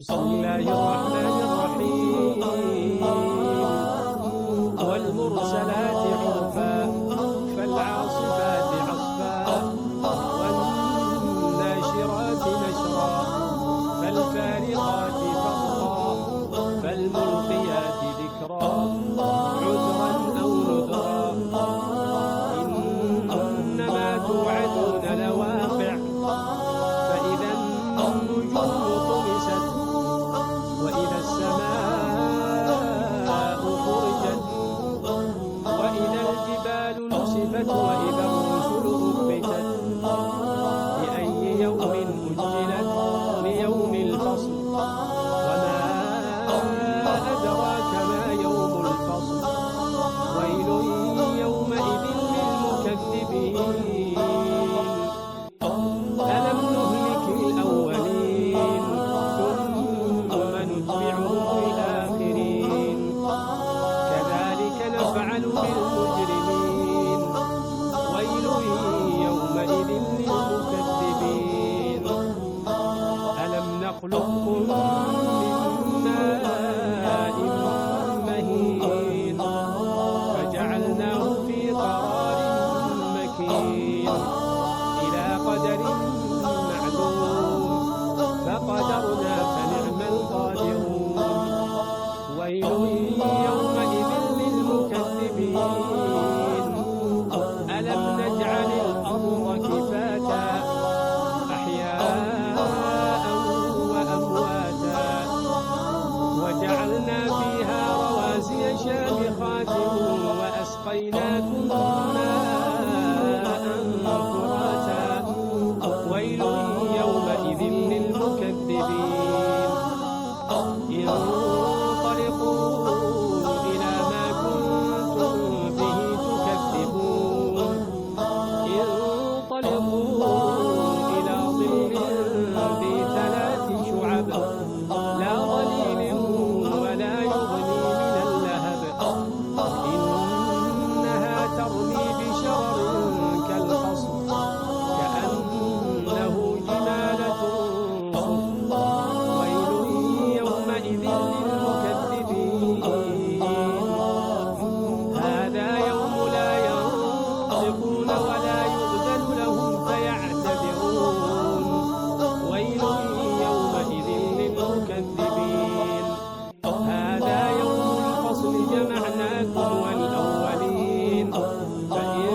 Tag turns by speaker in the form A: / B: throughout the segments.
A: بسم الله الرحمن الرحيم والمرسلات عرفا فالعاصفات عصفا والناشرات نشرا فالفارقات فرقا فالملقيات ذكرا عذرا أو نذرا إنما توعدون لواقع فإذا النجوم طمست وإذا السماء فرجت وإذا الجبال نصفت وإذا الرسل أقتت لأي يوم أجلت ليوم الفصل وما أدراك ما يوم الفصل ويل يومئذ للمكذبين ألم نهلك الأولين ثم نتبعهم الآخرين كذلك نفعل بالمجرمين ويل يومئذ للمكذبين ألم نخلقكم من ماء مهين فجعلناه في قرار مكين إلى قدر معلوم فقدرنا فنعم القادرون ويل يومئذ للمكذبين ألم نجعل الأرض كفاتا أحياء وأمواتا وجعلنا فيها رواسي شامخات وأسقيناكم ماء فراتا ويل يومئذ للمكذبين انطلقوا إلى ما كنتم به تكذبون انطلقوا إلى ظل ذي ثلاث شعب لا ظليل ولا يغني من اللهب إنها ترمي بشرر كالقصر كأنه جمالة صفر ويل يومئذ للمكذبين هذا يوم لا ينطقون ولا يؤذن لهم فيعتذرون ويل يومئذ للمكذبين هذا يوم الفصل جمعناكم والأولين فإن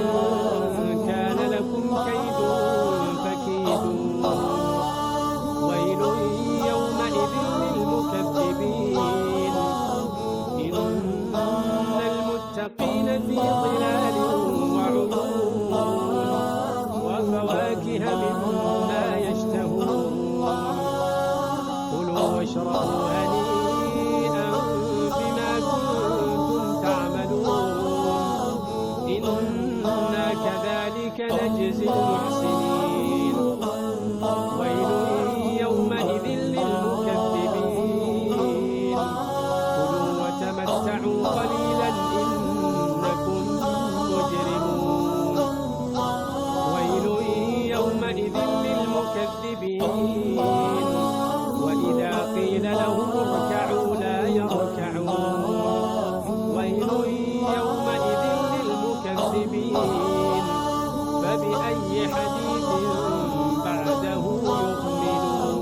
A: كان لكم كيد فكيدون ويل يومئذ للمكذبين إن المتقين في ظلال وعيون وفواكه مما يشتهون كلوا واشربوا هنيئا بما كنتم تعملون إنا كذلك نجزي المحسنين ويل يومئذ للمكذبين كلوا وتمتعوا قليلا إنكم مجرمون ويل يومئذ للمكذبين وإذا قيل لهم اركعوا لا يركعون ويل يومئذ للمكذبين فبأي حديث بعده يؤمنون